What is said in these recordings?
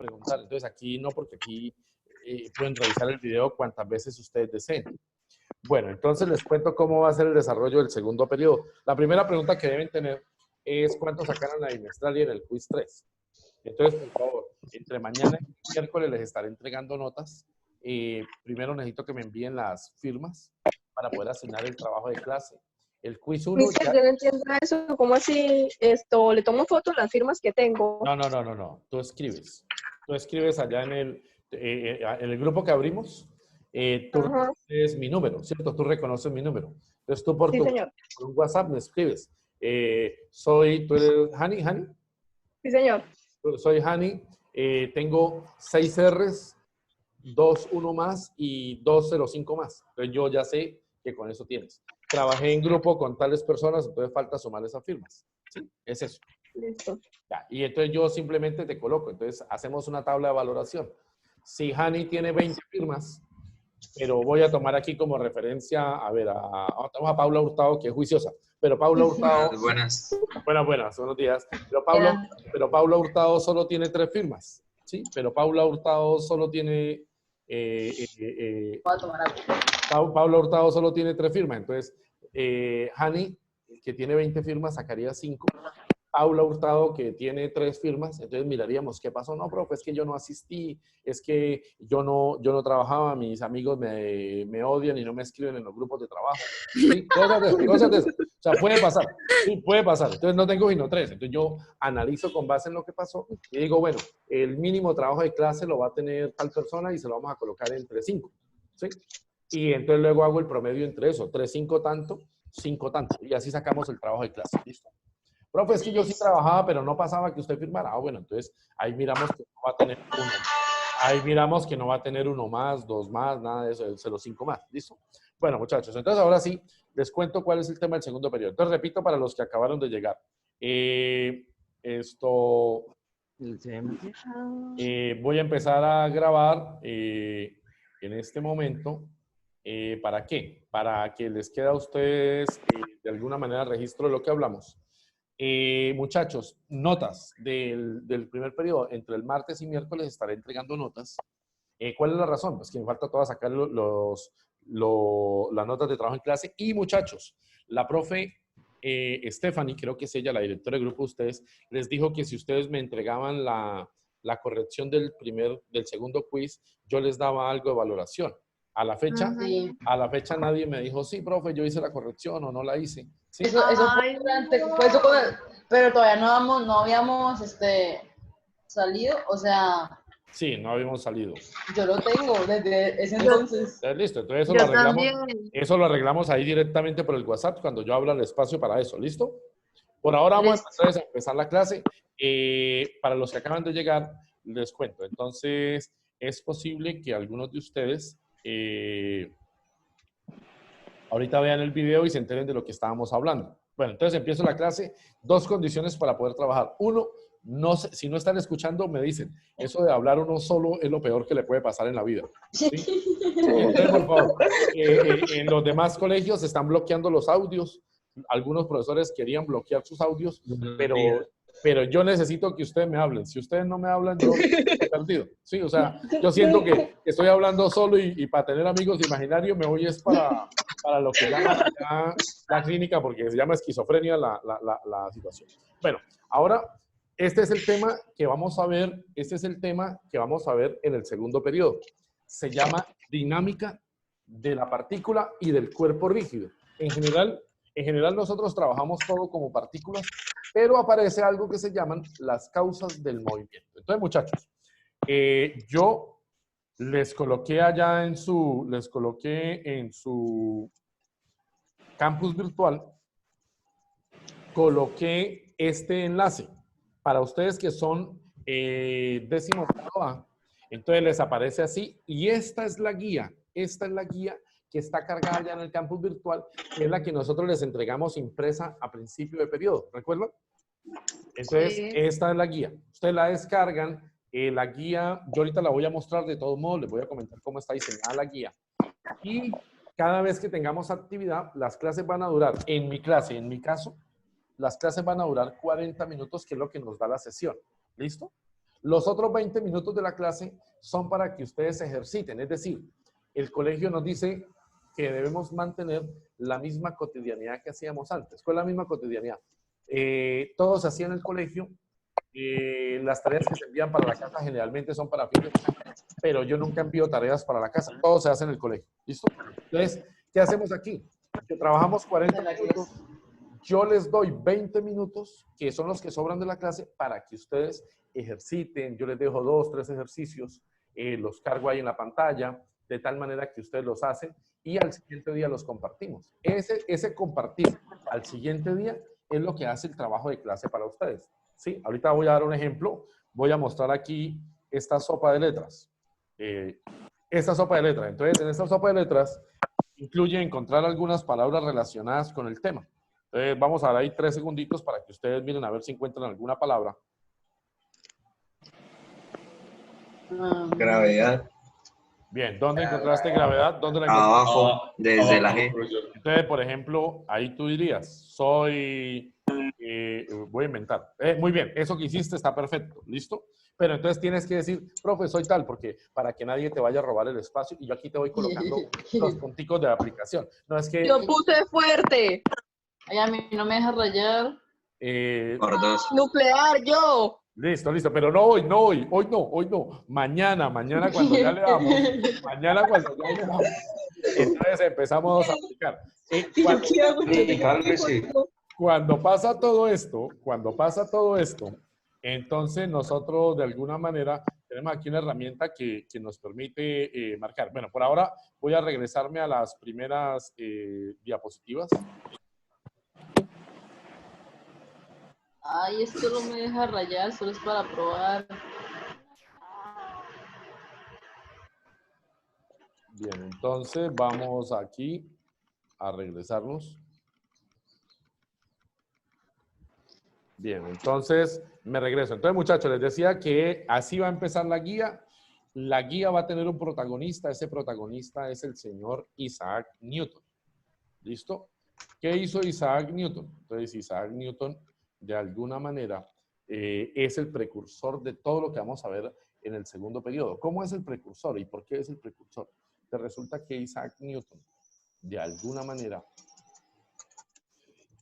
preguntar. Entonces aquí no, porque aquí pueden revisar el video cuantas veces ustedes deseen. Bueno, entonces les cuento cómo va a ser el desarrollo del segundo periodo. La primera pregunta que deben tener es cuánto sacaron la bimestral y en el quiz 3. Entonces, por favor, entre mañana y miércoles les estaré entregando notas. Primero necesito que me envíen las firmas para poder asignar el trabajo de clase. El quiz 1 Mister, ya... yo no entiendo eso. ¿Cómo así? Le tomo fotos las firmas que tengo. No. Tú escribes. Tú escribes allá en el grupo que abrimos. Tú reconoces mi número, ¿cierto? Tú reconoces mi número. Entonces tú por Sí, tu señor. por un WhatsApp me escribes. ¿Tú eres Hani? ¿Hani? Sí, señor. Soy Hani. Tengo 6 R's, 2 1 más y 205 más. Entonces yo ya sé que con eso tienes. Trabajé en grupo con tales personas, entonces falta sumar esas firmas. ¿Sí? Es eso. Listo. Ya, y entonces yo simplemente te coloco. Entonces hacemos una tabla de valoración. Si Hani tiene 20 firmas, pero voy a tomar aquí como referencia, a ver, tenemos a Paula Hurtado, que es juiciosa. Pero Paula Hurtado... Buenas. Buenas, buenos días. Pero Paula Hurtado solo tiene 3 firmas, ¿sí? Pero Paula Hurtado solo tiene... Paula Hurtado solo tiene 3 firmas. Entonces, Hani, que tiene 20 firmas, sacaría 5. Paula Hurtado, que tiene 3 firmas, entonces miraríamos qué pasó. No, profe, es que yo no asistí, es que yo no trabajaba, mis amigos me odian y no me escriben en los grupos de trabajo. ¿Sí? Cosas de esas. O sea, puede pasar. Sí, puede pasar. Entonces no tengo sino 3. Entonces yo analizo con base en lo que pasó y digo, bueno, el mínimo trabajo de clase lo va a tener tal persona y se lo vamos a colocar entre 5. ¿Sí? Y entonces luego hago el promedio entre eso. 3, 5 tanto, 5 tanto. Y así sacamos el trabajo de clase. ¿Listo? Profe, es que yo sí trabajaba, pero no pasaba que usted firmara. Bueno, entonces ahí miramos que no va a tener uno. Ahí miramos que no va a tener 1 más, 2 más, nada de eso, solo 5 más. ¿Listo? Bueno, muchachos, entonces ahora sí, les cuento cuál es el tema del segundo periodo. Entonces, repito para los que acabaron de llegar. Voy a empezar a grabar en este momento. ¿Para qué? Para que les quede a ustedes de alguna manera registro de lo que hablamos. Muchachos, notas del primer periodo. Entre el martes y miércoles estaré entregando notas. ¿Cuál es la razón? Pues que me falta todas sacar las notas de trabajo en clase. Y muchachos, la profe Stephanie, creo que es ella, la directora del grupo de ustedes, les dijo que si ustedes me entregaban la corrección del segundo quiz, yo les daba algo de valoración. A la fecha nadie me dijo, sí, profe, yo hice la corrección o no la hice. ¿Sí? Eso fue durante, pero todavía no habíamos salido, o sea... Sí, no habíamos salido. Yo lo tengo desde ese entonces. Listo, entonces eso lo arreglamos ahí directamente por el WhatsApp cuando yo hablo al espacio para eso, ¿listo? Por ahora vamos a empezar la clase. Para los que acaban de llegar, les cuento. Entonces, es posible que algunos de ustedes ahorita vean el video y se enteren de lo que estábamos hablando. Bueno, entonces empiezo la clase. 2 condiciones para poder trabajar. 1, no sé, si no están escuchando, me dicen, eso de hablar uno solo es lo peor que le puede pasar en la vida. ¿Sí? Entonces, por favor, en los demás colegios se están bloqueando los audios. Algunos profesores querían bloquear sus audios, pero yo necesito que ustedes me hablen. Si ustedes no me hablan, yo estoy perdido. Sí, o sea, yo siento que estoy hablando solo y para tener amigos imaginarios me voy es para lo que llaman la clínica, porque se llama esquizofrenia la situación. Bueno, ahora, este es el tema que vamos a ver, en el segundo periodo. Se llama dinámica de la partícula y del cuerpo rígido. En general nosotros trabajamos todo como partículas, pero aparece algo que se llaman las causas del movimiento. Entonces, muchachos, yo les coloqué allá en su campus virtual, coloqué este enlace para ustedes que son 10º grado A. Entonces les aparece así y esta es la guía que está cargada ya en el campus virtual, que es la que nosotros les entregamos impresa a principio de periodo, ¿recuerdan? Entonces, esta es la guía. Ustedes la descargan. La guía, yo ahorita la voy a mostrar de todos modos, les voy a comentar cómo está diseñada la guía. Y cada vez que tengamos actividad, las clases van a durar, en mi caso, las clases van a durar 40 minutos, que es lo que nos da la sesión. ¿Listo? Los otros 20 minutos de la clase son para que ustedes se ejerciten. Es decir, el colegio nos dice que debemos mantener la misma cotidianidad que hacíamos antes. ¿Cuál es la misma cotidianidad? Todo se hacía en el colegio. Las tareas que se envían para la casa generalmente son para fin de semana, pero yo nunca envío tareas para la casa. Todo se hace en el colegio. ¿Listo? Entonces, ¿qué hacemos aquí? Que trabajamos 40 minutos. Yo les doy 20 minutos, que son los que sobran de la clase, para que ustedes ejerciten. Yo les dejo 2, 3 ejercicios, los cargo ahí en la pantalla, de tal manera que ustedes los hacen y al siguiente día los compartimos. Ese compartir al siguiente día es lo que hace el trabajo de clase para ustedes. ¿Sí? Ahorita voy a dar un ejemplo. Voy a mostrar aquí esta sopa de letras. Esta sopa de letras. Entonces, en esta sopa de letras incluye encontrar algunas palabras relacionadas con el tema. Entonces, vamos a dar ahí 3 segunditos para que ustedes miren a ver si encuentran alguna palabra. Gravedad. Bien, ¿dónde encontraste gravedad? ¿Dónde la encontraste? Abajo, desde la G. Entonces, por ejemplo, ahí tú dirías, soy... voy a inventar. Muy bien, eso que hiciste está perfecto, ¿listo? Pero entonces tienes que decir, profe, soy tal, porque para que nadie te vaya a robar el espacio y yo aquí te voy colocando los punticos de la aplicación. No es que... Lo puse fuerte. Ay, a mí no me deja rayar. Por 2. Nuclear, yo. Listo, pero no hoy, hoy no. Mañana cuando ya le damos, entonces empezamos a aplicar. Cuando pasa todo esto, entonces nosotros de alguna manera tenemos aquí una herramienta que nos permite marcar. Bueno, por ahora voy a regresarme a las primeras diapositivas. Ay, esto no me deja rayar, solo es para probar. Bien, entonces vamos aquí a regresarnos. Bien, entonces me regreso. Entonces, muchachos, les decía que así va a empezar la guía. La guía va a tener un protagonista. Ese protagonista es el señor Isaac Newton. ¿Listo? ¿Qué hizo Isaac Newton? Entonces, Isaac Newton, de alguna manera, es el precursor de todo lo que vamos a ver en el segundo periodo. ¿Cómo es el precursor y por qué es el precursor? Te resulta que Isaac Newton, de alguna manera,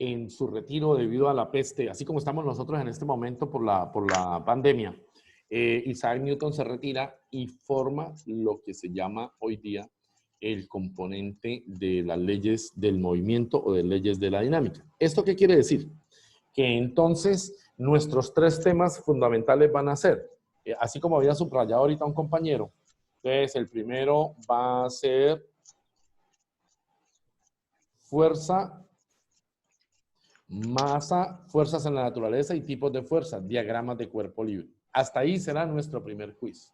en su retiro debido a la peste, así como estamos nosotros en este momento por la pandemia, Isaac Newton se retira y forma lo que se llama hoy día el componente de las leyes del movimiento o de leyes de la dinámica. ¿Esto qué quiere decir? Que entonces nuestros 3 temas fundamentales van a ser, así como había subrayado ahorita un compañero, entonces el primero va a ser fuerza, masa, fuerzas en la naturaleza y tipos de fuerza, diagramas de cuerpo libre. Hasta ahí será nuestro primer quiz.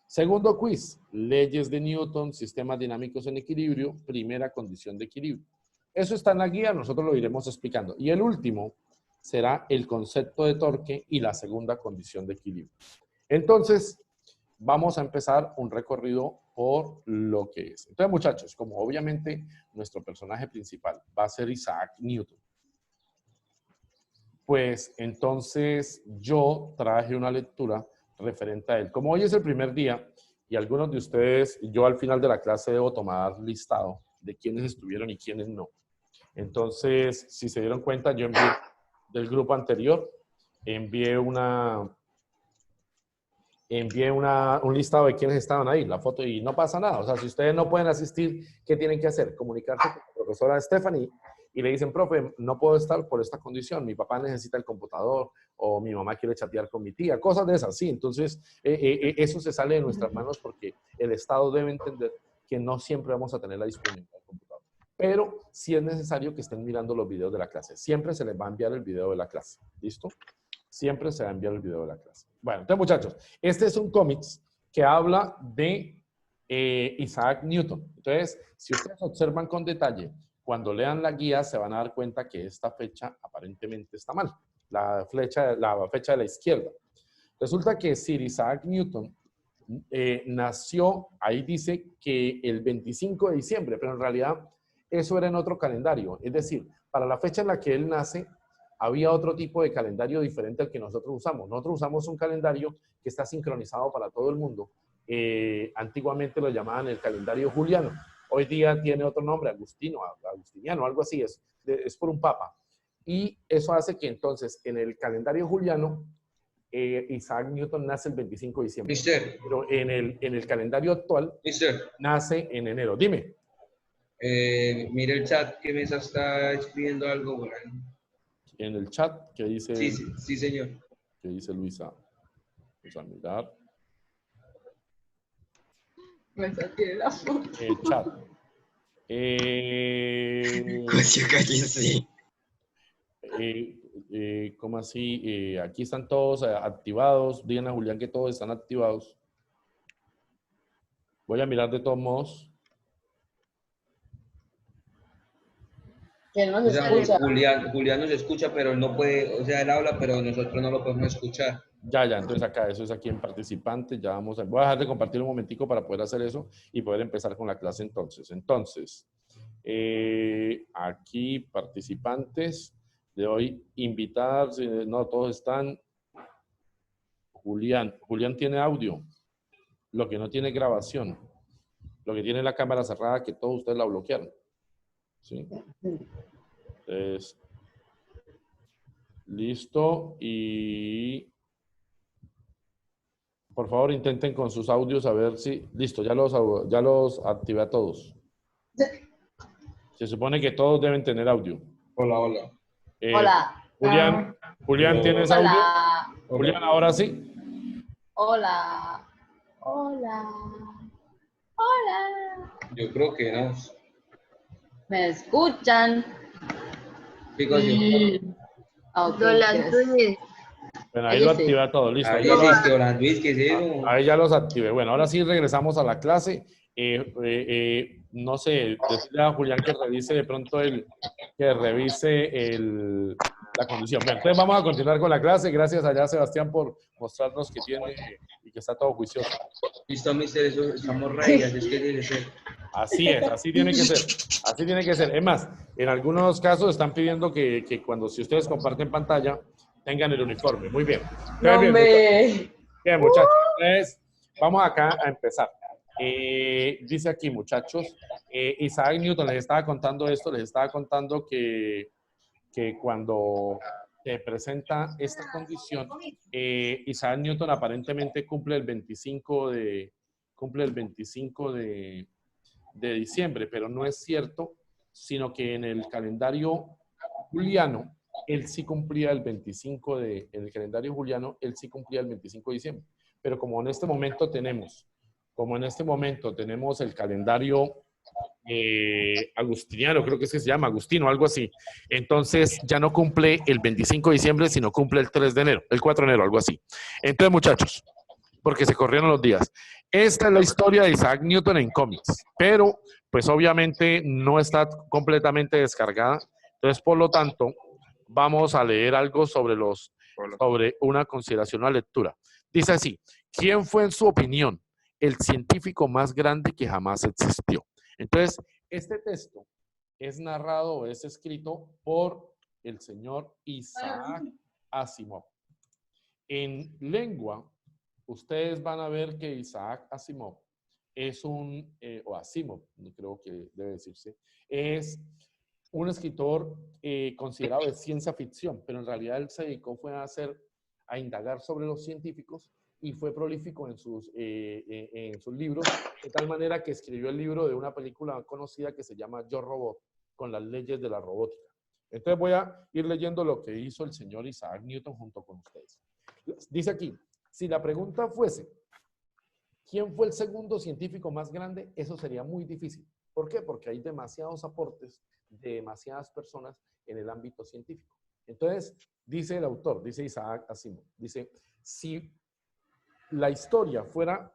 Segundo quiz, leyes de Newton, sistemas dinámicos en equilibrio, primera condición de equilibrio. Eso está en la guía, nosotros lo iremos explicando. Y el último será el concepto de torque y la segunda condición de equilibrio. Entonces, vamos a empezar un recorrido por lo que es. Entonces, muchachos, como obviamente nuestro personaje principal va a ser Isaac Newton, pues entonces yo traje una lectura referente a él. Como hoy es el primer día y algunos de ustedes, yo al final de la clase debo tomar listado de quiénes estuvieron y quiénes no. Entonces, si se dieron cuenta, yo envié del grupo anterior, envié un listado de quiénes estaban ahí, la foto, y no pasa nada. O sea, si ustedes no pueden asistir, ¿qué tienen que hacer? Comunicarse con la profesora Stephanie y le dicen, profe, no puedo estar por esta condición, mi papá necesita el computador o mi mamá quiere chatear con mi tía, cosas de esas, sí. Entonces, eso se sale de nuestras manos porque el Estado debe entender que no siempre vamos a tener la disponibilidad del computador. Pero sí es necesario que estén mirando los videos de la clase. Siempre se les va a enviar el video de la clase. ¿Listo? Siempre se va a enviar el video de la clase. Bueno, entonces, muchachos, este es un cómics que habla de Isaac Newton. Entonces, si ustedes observan con detalle, cuando lean la guía se van a dar cuenta que esta fecha aparentemente está mal. La fecha de la izquierda. Resulta que Sir Isaac Newton nació, ahí dice que el 25 de diciembre, pero en realidad eso era en otro calendario. Es decir, para la fecha en la que él nace, había otro tipo de calendario diferente al que nosotros usamos. Nosotros usamos un calendario que está sincronizado para todo el mundo. Antiguamente lo llamaban el calendario juliano. Hoy día tiene otro nombre, agustiniano, algo así, es por un papa. Y eso hace que entonces en el calendario juliano, Isaac Newton nace el 25 de diciembre. Mister, Pero en el calendario actual mister, nace en enero. Dime. mire el chat que Mesa está escribiendo algo por ahí. En el chat, ¿qué dice? Sí, sí, sí, señor. ¿Qué dice Luisa? Vamos a mirar. Me saqué la foto. El chat. Coño, cállese. ¿Cómo así? Aquí están todos activados. Digan a Julián que todos están activados. Voy a mirar de todos modos. Que no O se sea, escucha. Julián nos escucha, pero él no puede, o sea, él habla, pero nosotros no lo podemos escuchar. Ya, entonces acá, eso es aquí en participantes. Ya vamos a... Voy a dejar de compartir un momentico para poder hacer eso y poder empezar con la clase entonces. Entonces, aquí participantes. Le doy invitar. No, todos están. Julián tiene audio. Lo que no tiene grabación. Lo que tiene la cámara cerrada, que todos ustedes la bloquearon. ¿Sí? Entonces, listo. Y por favor intenten con sus audios a ver si... Listo, ya los activé a todos. Se supone que todos deben tener audio. Hola, hola. Hola. Julián, ¿tienes audio? Hola. Julián, ahora sí. Hola. Hola. Hola. Yo creo que no. ¿Me escuchan? ¿Qué cosa? Ok, Bueno, ahí lo activé a todos. Listo. Ahí existe, hola Luis, ¿qué es eso? Ahí ya los activé. Bueno, ahora sí regresamos a la clase. No sé, decirle a Julián que revise de pronto la condición. Bueno, entonces vamos a continuar con la clase. Gracias allá, Sebastián, por mostrarnos que tiene y que está todo juicioso. Listo, mister, eso, estamos reyes, es que debe ser. Así es, así tiene que ser. Así tiene que ser. Es más, en algunos casos están pidiendo que si ustedes comparten pantalla, tengan el uniforme. Muy bien. No me... Bien, muchachos. Entonces, vamos acá a empezar. Dice aquí, muchachos, Isaac Newton les estaba contando esto, les estaba contando que cuando se presenta esta condición, Isaac Newton aparentemente cumple el 25 de diciembre, pero no es cierto, sino que en el calendario juliano, él sí cumplía el 25 en el calendario juliano, él sí cumplía el 25 de diciembre. Pero como en este momento tenemos el calendario agustiniano, creo que es que se llama Agustino, algo así, entonces ya no cumple el 25 de diciembre, sino cumple el 3 de enero, el 4 de enero, algo así. Entonces, muchachos, porque se corrieron los días. Esta es la historia de Isaac Newton en cómics, pero pues obviamente no está completamente descargada. Entonces, por lo tanto, vamos a leer algo sobre una consideración, una lectura. Dice así: ¿quién fue en su opinión el científico más grande que jamás existió? Entonces, este texto es narrado o es escrito por el señor Isaac Asimov. En lengua, ustedes van a ver que Isaac Asimov es o Asimov, creo que debe decirse, es un escritor considerado de ciencia ficción, pero en realidad él se dedicó a indagar sobre los científicos y fue prolífico en sus libros, de tal manera que escribió el libro de una película conocida que se llama Yo Robot, con las leyes de la robótica. Entonces voy a ir leyendo lo que hizo el señor Isaac Newton junto con ustedes. Dice aquí, si la pregunta fuese, ¿quién fue el segundo científico más grande? Eso sería muy difícil. ¿Por qué? Porque hay demasiados aportes de demasiadas personas en el ámbito científico. Entonces, dice el autor, dice Isaac Asimov, dice, si la historia fuera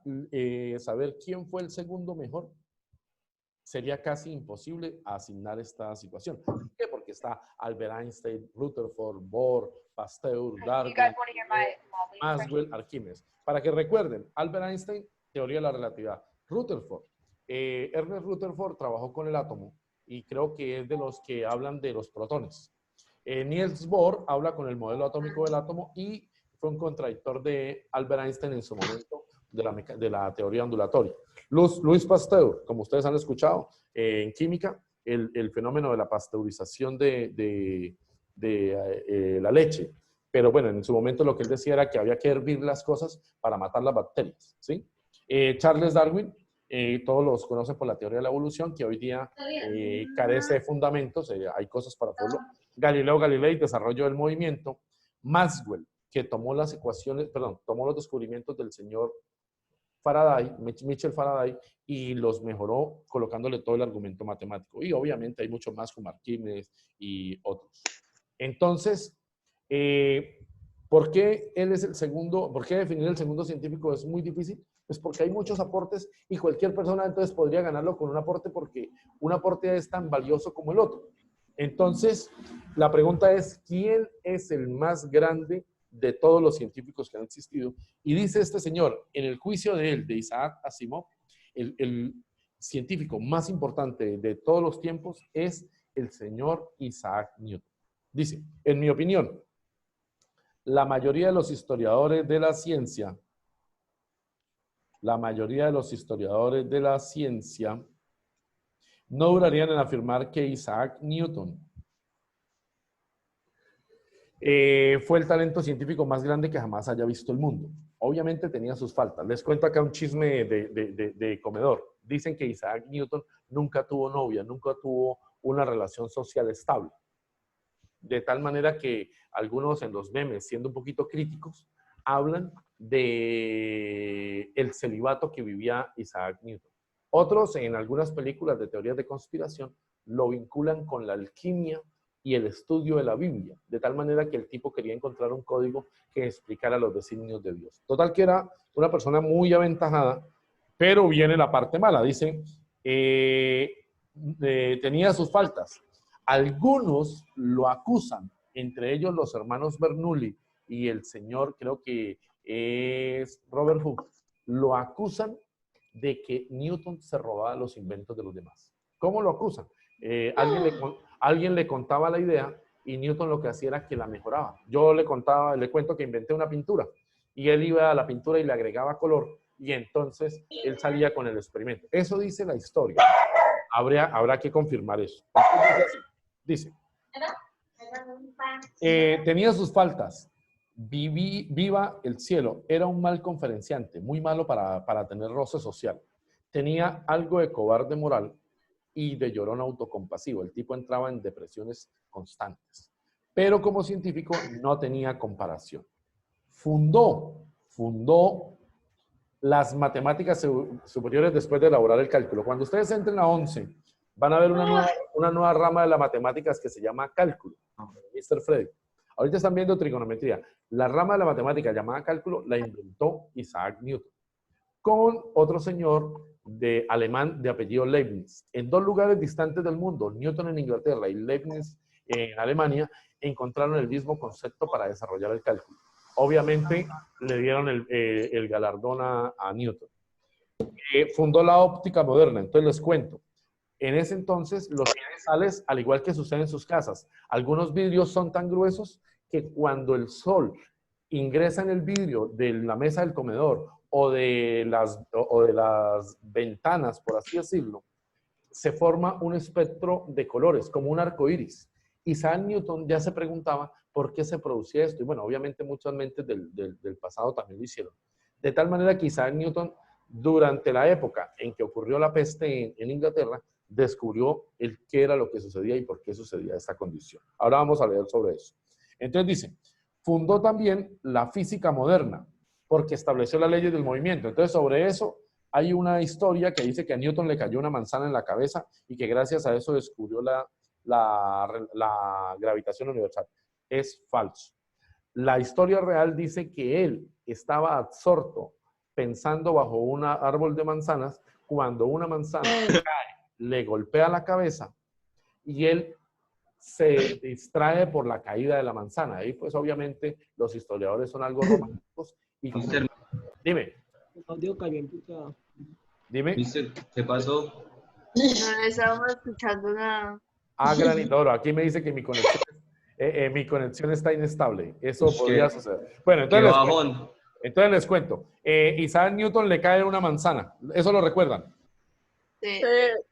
saber quién fue el segundo mejor, sería casi imposible asignar esta situación. ¿Por qué? Porque está Albert Einstein, Rutherford, Bohr, Pasteur, Darwin, Maxwell, Arquímedes. Para que recuerden, Albert Einstein, teoría de la relatividad. Rutherford, Ernest Rutherford trabajó con el átomo y creo que es de los que hablan de los protones. Niels Bohr habla con el modelo atómico del átomo y fue un contradictor de Albert Einstein en su momento de la teoría ondulatoria. Louis Pasteur, como ustedes han escuchado, en química, el fenómeno de la pasteurización de la leche. Pero bueno, en su momento lo que él decía era que había que hervir las cosas para matar las bacterias, ¿sí? Charles Darwin, todos los conocen por la teoría de la evolución, que hoy día carece de fundamentos, hay cosas para hacerlo. Galileo Galilei, desarrollo del movimiento. Maxwell, que tomó las ecuaciones, perdón, tomó los descubrimientos del señor Faraday, Michel Faraday, y los mejoró colocándole todo el argumento matemático. Y obviamente hay mucho más como Arquímedes y otros. Entonces, ¿por qué él es el segundo? ¿Por qué definir el segundo científico es muy difícil? Pues porque hay muchos aportes y cualquier persona entonces podría ganarlo con un aporte porque un aporte es tan valioso como el otro. Entonces, la pregunta es, ¿quién es el más grande de todos los científicos que han existido? Y dice este señor, en el juicio de él, de Isaac Asimov, el científico más importante de todos los tiempos es el señor Isaac Newton. Dice, en mi opinión, la mayoría de los historiadores de la ciencia, no durarían en afirmar que Isaac Newton fue el talento científico más grande que jamás haya visto el mundo. Obviamente tenía sus faltas. Les cuento acá un chisme de comedor. Dicen que Isaac Newton nunca tuvo novia, nunca tuvo una relación social estable. De tal manera que algunos en los memes, siendo un poquito críticos, hablan de el celibato que vivía Isaac Newton. Otros, en algunas películas de teorías de conspiración, lo vinculan con la alquimia y el estudio de la Biblia, de tal manera que el tipo quería encontrar un código que explicara los designios de Dios. Total que era una persona muy aventajada, pero viene la parte mala. Dicen, tenía sus faltas. Algunos lo acusan, entre ellos los hermanos Bernoulli y el señor, creo que es Robert Hooke, lo acusan de que Newton se robaba los inventos de los demás. ¿Cómo lo acusan? Alguien le contaba la idea y Newton lo que hacía era que la mejoraba. Yo le cuento que inventé una pintura y él iba a la pintura y le agregaba color y entonces él salía con el experimento. Eso dice la historia. Habrá que confirmar eso. Dice, tenía sus faltas. Viva el cielo. Era un mal conferenciante, muy malo para tener roce social. Tenía algo de cobarde moral y de llorón autocompasivo. El tipo entraba en depresiones constantes. Pero como científico no tenía comparación. Fundó las matemáticas superiores después de elaborar el cálculo. Cuando ustedes entren a 11, van a ver una nueva rama de las matemáticas que se llama cálculo. Mr. Freddy. Ahorita están viendo trigonometría. La rama de la matemática llamada cálculo la inventó Isaac Newton con otro señor alemán de apellido Leibniz. En dos lugares distantes del mundo, Newton en Inglaterra y Leibniz en Alemania, encontraron el mismo concepto para desarrollar el cálculo. Obviamente le dieron el galardón a Newton. Fundó la óptica moderna. Entonces les cuento. En ese entonces, los cristales, al igual que sucede en sus casas, algunos vidrios son tan gruesos que cuando el sol ingresa en el vidrio de la mesa del comedor o de las ventanas, por así decirlo, se forma un espectro de colores, como un arco iris. Isaac Newton ya se preguntaba por qué se producía esto. Y bueno, obviamente muchas mentes del pasado también lo hicieron. De tal manera que Isaac Newton, durante la época en que ocurrió la peste en Inglaterra, descubrió qué era lo que sucedía y por qué sucedía esta condición. Ahora vamos a leer sobre eso. Entonces dice, fundó también la física moderna, porque estableció las leyes del movimiento. Entonces sobre eso hay una historia que dice que a Newton le cayó una manzana en la cabeza y que gracias a eso descubrió la gravitación universal. Es falso. La historia real dice que él estaba absorto pensando bajo un árbol de manzanas cuando una manzana cae, le golpea la cabeza y él se distrae por la caída de la manzana. Ahí pues obviamente los historiadores son algo románticos. Y dime. Dime. Mister, ¿qué pasó? No le estábamos escuchando nada. Ah, granito oro. Aquí me dice que mi conexión Mi conexión está inestable. Eso Pues podría qué- suceder. Bueno, Qué entonces les cuento. bajón. Entonces les cuento. Isaac Newton le cae una manzana. ¿Eso lo recuerdan? Sí.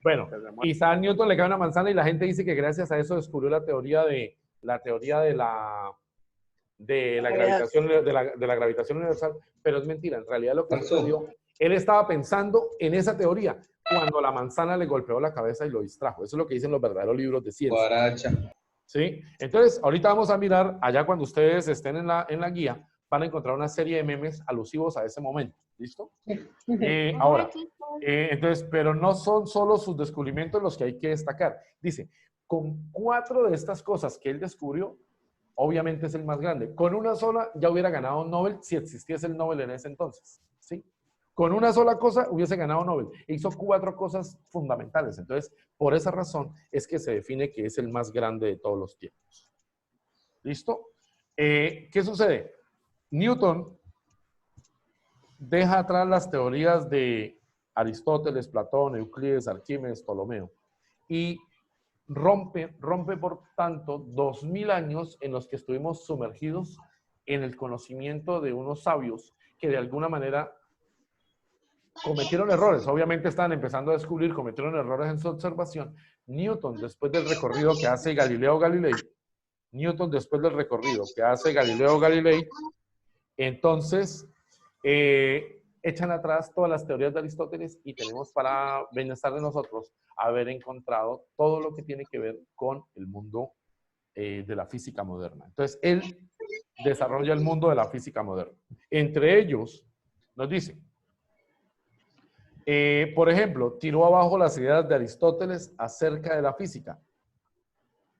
Bueno, Isaac Newton le cae una manzana y la gente dice que gracias a eso descubrió la teoría de la gravitación de la gravitación universal, pero es mentira. En realidad lo que Pasó. sucedió, él estaba pensando en esa teoría cuando la manzana le golpeó la cabeza y lo distrajo. Eso es lo que dicen los verdaderos libros de ciencia. Guaracha. ¿Sí? Entonces, ahorita vamos a mirar, allá cuando ustedes estén en la guía, van a encontrar una serie de memes alusivos a ese momento. ¿Listo? Ahora, entonces, pero no son solo sus descubrimientos los que hay que destacar. Dice, con 4 de estas cosas que él descubrió, obviamente es el más grande. Con una sola ya hubiera ganado un Nobel si existiese el Nobel en ese entonces. ¿Sí? Con una sola cosa hubiese ganado Nobel. Hizo 4 cosas fundamentales. Entonces, por esa razón es que se define que es el más grande de todos los tiempos. ¿Listo? ¿Qué sucede? Newton deja atrás las teorías de Aristóteles, Platón, Euclides, Arquímedes, Ptolomeo y rompe por tanto 2000 años en los que estuvimos sumergidos en el conocimiento de unos sabios que de alguna manera cometieron errores. Obviamente estaban empezando a descubrir, cometieron errores en su observación. Newton, después del recorrido que hace Galileo Galilei, entonces echan atrás todas las teorías de Aristóteles y tenemos para bienestar de nosotros haber encontrado todo lo que tiene que ver con el mundo de la física moderna. Entonces, él desarrolla el mundo de la física moderna. Entre ellos, nos dice, por ejemplo, tiró abajo las ideas de Aristóteles acerca de la física,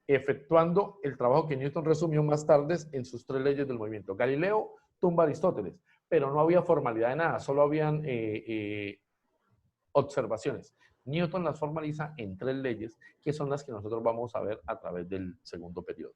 efectuando el trabajo que Newton resumió más tarde en sus 3 leyes del movimiento. Galileo tumba a Aristóteles, pero no había formalidad de nada, solo habían observaciones. Newton las formaliza en 3 leyes, que son las que nosotros vamos a ver a través del segundo periodo.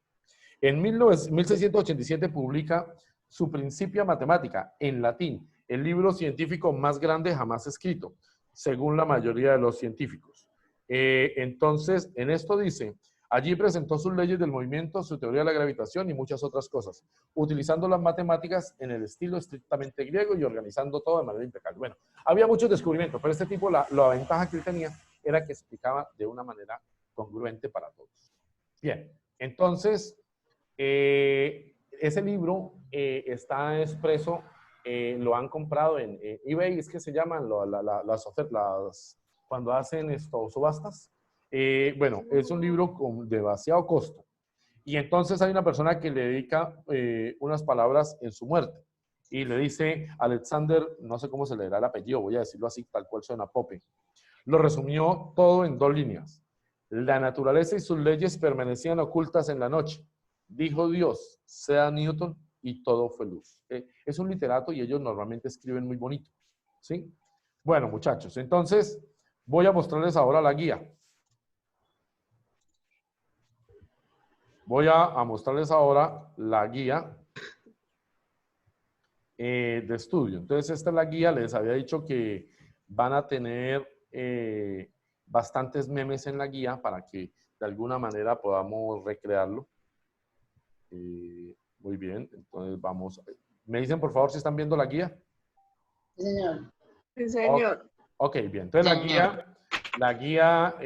En 1687 publica su Principia Mathematica en latín, el libro científico más grande jamás escrito, según la mayoría de los científicos. Entonces, en esto dice, allí presentó sus leyes del movimiento, su teoría de la gravitación y muchas otras cosas, utilizando las matemáticas en el estilo estrictamente griego y organizando todo de manera impecable. Bueno, había muchos descubrimientos, pero este tipo, la ventaja que él tenía era que explicaba de una manera congruente para todos. Bien, entonces, ese libro está expreso, lo han comprado en eBay, es que se llaman las ofertas, cuando hacen subastas. Bueno, es un libro con demasiado costo. Y entonces hay una persona que le dedica unas palabras en su muerte. Y le dice, Alexander, no sé cómo se le dará el apellido, voy a decirlo así, tal cual suena Pope. Lo resumió todo en 2 líneas. La naturaleza y sus leyes permanecían ocultas en la noche. Dijo Dios, sea Newton, y todo fue luz. Es un literato y ellos normalmente escriben muy bonito. ¿Sí? Bueno, muchachos, entonces voy a mostrarles ahora la guía. Voy a mostrarles ahora la guía de estudio. Entonces, esta es la guía. Les había dicho que van a tener bastantes memes en la guía para que de alguna manera podamos recrearlo. Muy bien, entonces vamos. ¿Me dicen por favor si están viendo la guía? Sí, señor. Sí, señor. Ok, bien. Entonces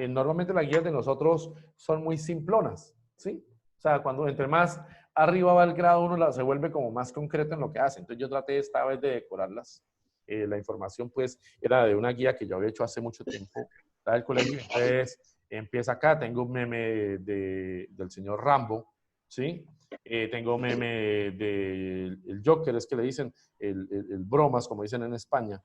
normalmente las guías de nosotros son muy simplonas, ¿sí? O sea, cuando entre más arriba va el grado uno se vuelve como más concreto en lo que hace. Entonces yo traté esta vez de decorarlas. La información pues era de una guía que yo había hecho hace mucho tiempo, la del colegio. Entonces empieza acá, tengo un meme del señor Rambo, ¿sí? Tengo un meme del Joker, es que le dicen el bromas, como dicen en España.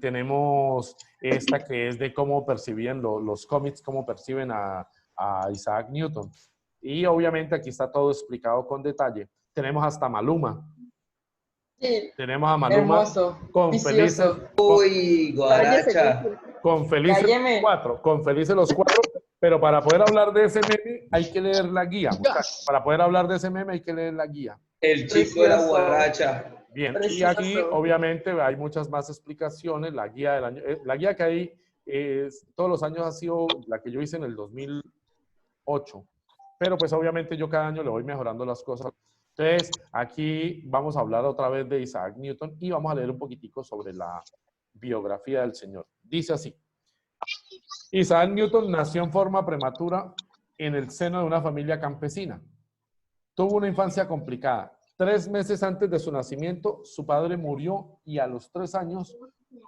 Tenemos esta que es de cómo percibían los cómics, cómo perciben a Isaac Newton. Y obviamente aquí está todo explicado con detalle. Tenemos hasta Maluma. Sí. Tenemos a Maluma Hermoso. con Vicioso. felices, Uy, guaracha. con felices Cálleme. los 4, pero para poder hablar de ese meme hay que leer la guía, muchachos. Para poder hablar de ese meme hay que leer la guía. El chico de la Precioso. guaracha. Bien, y Precioso. aquí obviamente hay muchas más explicaciones. La guía del año, la guía que hay todos los años ha sido la que yo hice en el 2008. pero pues obviamente yo cada año le voy mejorando las cosas. Entonces, aquí vamos a hablar otra vez de Isaac Newton y vamos a leer un poquitico sobre la biografía del señor. Dice así: Isaac Newton nació en forma prematura en el seno de una familia campesina. Tuvo una infancia complicada. 3 meses antes de su nacimiento, su padre murió y a los 3 años,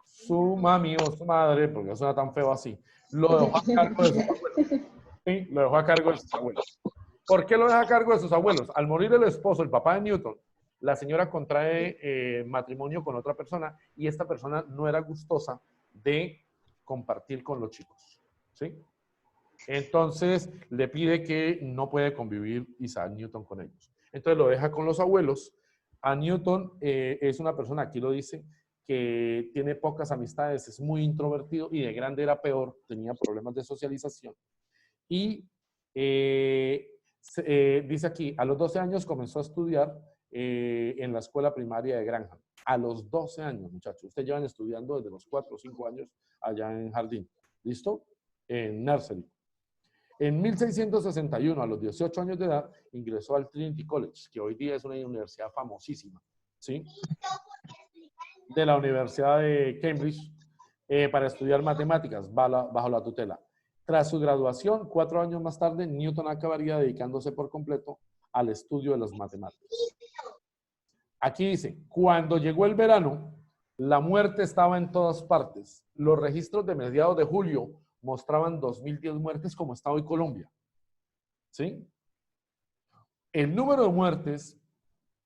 su mami o su madre, porque suena tan feo así, lo dejó a cargo de sus abuelos. Sí, lo dejó a cargo de sus abuelos. ¿Por qué lo deja a cargo de sus abuelos? Al morir el esposo, el papá de Newton, la señora contrae matrimonio con otra persona y esta persona no era gustosa de compartir con los chicos. ¿Sí? Entonces le pide que no puede convivir Isaac Newton con ellos. Entonces lo deja con los abuelos. A Newton es una persona, aquí lo dice, que tiene pocas amistades, es muy introvertido y de grande era peor, tenía problemas de socialización. Y dice aquí, a los 12 años comenzó a estudiar en la escuela primaria de Granham. A los 12 años, muchachos. Ustedes llevan estudiando desde los 4 o 5 años allá en jardín. ¿Listo? En nursery. En 1661, a los 18 años de edad, ingresó al Trinity College, que hoy día es una universidad famosísima, ¿sí? De la Universidad de Cambridge, para estudiar matemáticas bajo la tutela. Tras su graduación, 4 años más tarde, Newton acabaría dedicándose por completo al estudio de las matemáticas. Aquí dice, cuando llegó el verano, la muerte estaba en todas partes. Los registros de mediados de julio mostraban 2010 muertes como está hoy Colombia. ¿Sí? El número de muertes,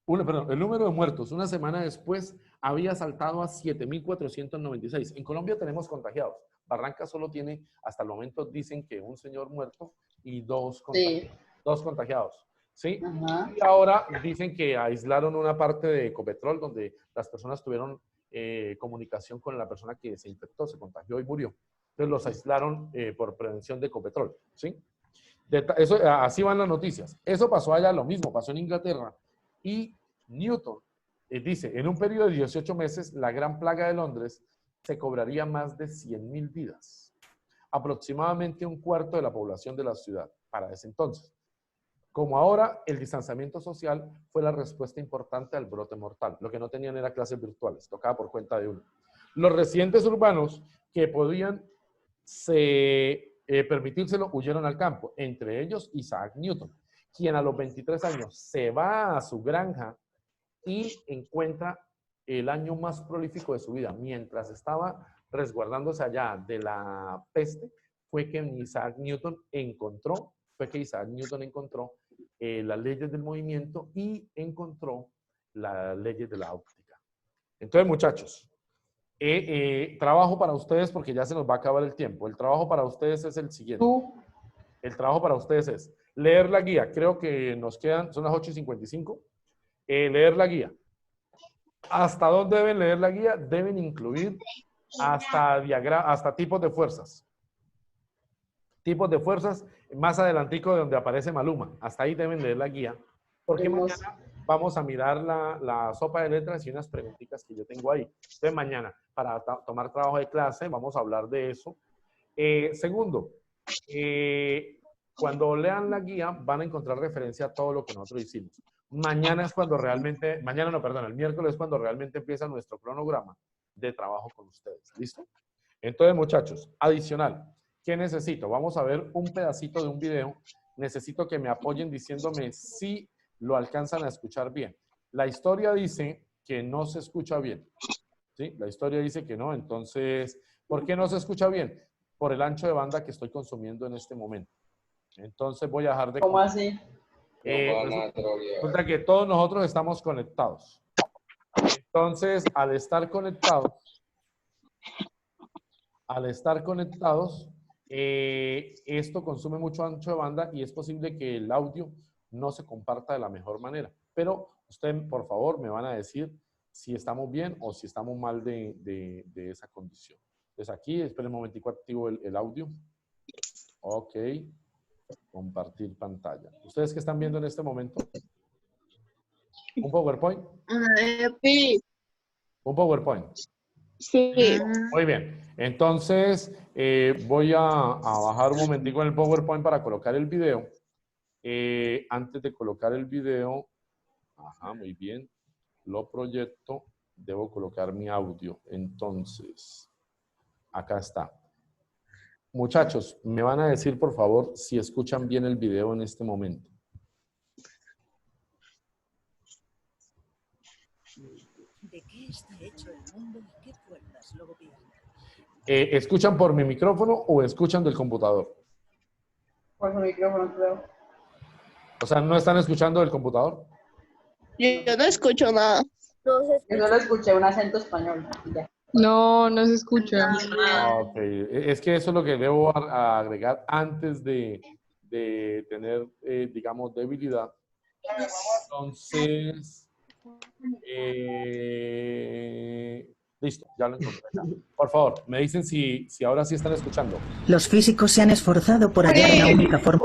el número de muertos una semana después había saltado a 7.496. En Colombia tenemos contagiados. Barranca solo tiene, hasta el momento dicen que un señor muerto y 2 contagiados. ¿Sí? Ajá. Y ahora dicen que aislaron una parte de Ecopetrol donde las personas tuvieron comunicación con la persona que se infectó, se contagió y murió. Entonces los aislaron por prevención de Ecopetrol. ¿Sí? Así van las noticias. Eso pasó allá, lo mismo, pasó en Inglaterra. Y Newton dice, en un periodo de 18 meses, la gran plaga de Londres se cobraría más de 100.000 vidas. Aproximadamente un cuarto de la población de la ciudad para ese entonces. Como ahora, el distanciamiento social fue la respuesta importante al brote mortal. Lo que no tenían era clases virtuales, tocaba por cuenta de uno. Los residentes urbanos que podían permitírselo huyeron al campo, entre ellos Isaac Newton, quien a los 23 años se va a su granja y encuentra el año más prolífico de su vida. Mientras estaba resguardándose allá de la peste, fue que Isaac Newton encontró las leyes del movimiento y encontró las leyes de la óptica. Entonces, muchachos, trabajo para ustedes porque ya se nos va a acabar el tiempo. El trabajo para ustedes es el siguiente. El trabajo para ustedes es leer la guía. Creo que nos quedan, son las 8:55. Leer la guía. ¿Hasta dónde deben leer la guía? Deben incluir hasta tipos de fuerzas. Tipos de fuerzas, más adelantico de donde aparece Maluma. Hasta ahí deben leer la guía. Porque mañana vamos a mirar la sopa de letras y unas preguntitas que yo tengo ahí. Entonces mañana, para tomar trabajo de clase, vamos a hablar de eso. Segundo, cuando lean la guía van a encontrar referencia a todo lo que nosotros hicimos. Mañana es cuando realmente, el miércoles es cuando realmente empieza nuestro cronograma de trabajo con ustedes. ¿Listo? Entonces, muchachos, adicional, ¿qué necesito? Vamos a ver un pedacito de un video. Necesito que me apoyen diciéndome si lo alcanzan a escuchar bien. La historia dice que no se escucha bien. ¿Sí? La historia dice que no. Entonces, ¿por qué no se escucha bien? Por el ancho de banda que estoy consumiendo en este momento. Entonces voy a dejar de... ¿Cómo así? Resulta que todos nosotros estamos conectados. Entonces, al estar conectados, esto consume mucho ancho de banda y es posible que el audio no se comparta de la mejor manera. Pero ustedes, por favor, me van a decir si estamos bien o si estamos mal de esa condición. Entonces aquí, esperen un momentico, activo el audio. Ok. Compartir pantalla. ¿Ustedes qué están viendo en este momento? ¿Un PowerPoint? Sí. ¿Un PowerPoint? Sí. Muy bien. Entonces, voy a bajar un momentico en el PowerPoint para colocar el video. Antes de colocar el video, ajá, muy bien, lo proyecto, debo colocar mi audio. Entonces, acá está. Muchachos, me van a decir, por favor, si escuchan bien el video en este momento. ¿De qué está hecho el mundo y qué fuerzas lo gobiernan? ¿Escuchan por mi micrófono o escuchan del computador? Por su micrófono, creo. O sea, ¿no están escuchando del computador? Yo no escucho nada. No se Yo solo escuché un acento español. Y ya. No, no se escucha. Ok, es que eso es lo que debo agregar antes de tener, digamos, debilidad. Entonces, listo, ya lo encontré. Por favor, me dicen si ahora sí están escuchando. Los físicos se han esforzado por hallar una única forma.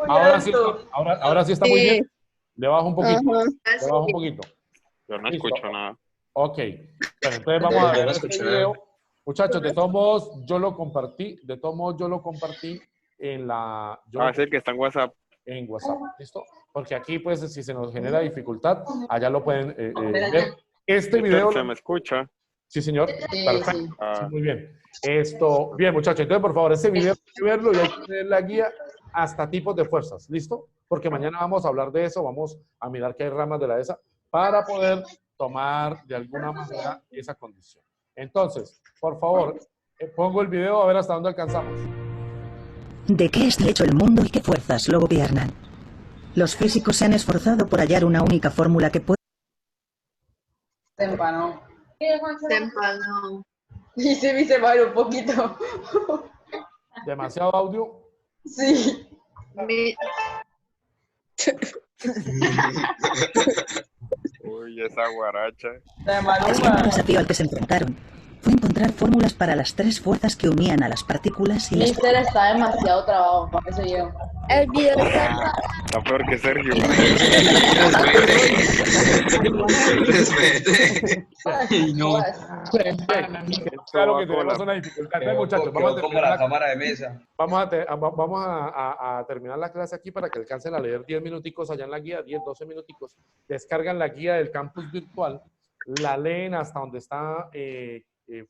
Ahora sí está muy bien. Le bajo un poquito. Ajá. Le bajo un poquito. Yo no Listo. escucho nada. Ok. Bueno, entonces vamos a ver no este escucho video. Muchachos, de todos modos, yo lo compartí. De todos modos, yo lo compartí en la... Es el que está en WhatsApp. En WhatsApp, ¿listo? Porque aquí, pues, si se nos genera dificultad, allá lo pueden ver. Este video... ¿Se me escucha? Sí, señor. Sí, Perfecto. sí. Sí, muy bien. Esto, bien, muchachos. Entonces, por favor, este video hay que verlo y hay que tener la guía hasta tipos de fuerzas, ¿listo? Porque mañana vamos a hablar de eso, vamos a mirar qué hay ramas de la ESA para poder tomar de alguna manera esa condición. Entonces, por favor, pongo el video a ver hasta dónde alcanzamos. ¿De qué está hecho el mundo y qué fuerzas lo gobiernan? Los físicos se han esforzado por hallar una única fórmula que puede... Se empanó. Se empanó. Y se me hizo mal un poquito. Demasiado audio. Sí. Uy, esa guaracha. La de El Maluma. segundo desafío al que se enfrentaron fue encontrar fórmulas para las tres fuerzas que unían a las partículas y las... Mister está demasiado trabado. Por eso yo. El video está Está peor que Sergio. Respete. Ay, no. Claro que tenemos una dificultad. Entonces, muchachos, vamos a como terminar la cámara de mesa. vamos a terminar la clase aquí para que alcancen a leer 10 minuticos allá en la guía, 10, 12 minuticos. Descargan la guía del campus virtual, la leen hasta donde está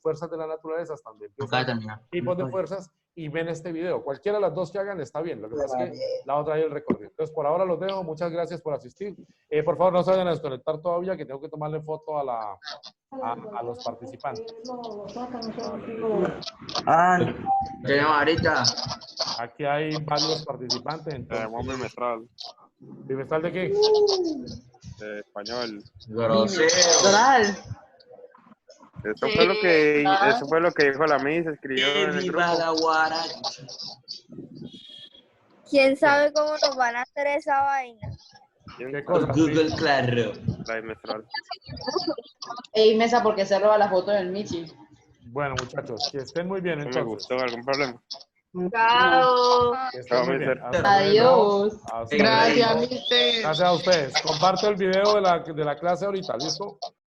fuerzas de la naturaleza, hasta donde empiezan tipos de fuerzas y ven este video. Cualquiera de las dos que hagan está bien. Lo que pasa es que la otra hay el recorrido. Entonces, por ahora los dejo. Muchas gracias por asistir. Por favor, no se vayan a desconectar todavía, que tengo que tomarle foto a los participantes. Tenemos ahorita. Aquí hay varios participantes. Entonces, Tenemos bimestral. ¿bimestral de qué? De español. Total. Eso fue lo que dijo la Miss, escribió en el grupo. ¿Quién sabe cómo nos van a hacer esa vaina? ¿Qué cosa? Google, claro. La bimestral. Ey, Mesa, porque se roba la foto del Michi. Bueno, muchachos, que estén muy bien. ¿Me Entonces, gustó? ¿Algún problema? Chao. que estén muy bien. Chao, Hasta luego. Adiós. Hasta Gracias, luego. mister. Gracias a ustedes. Comparto el video de la clase ahorita, ¿listo?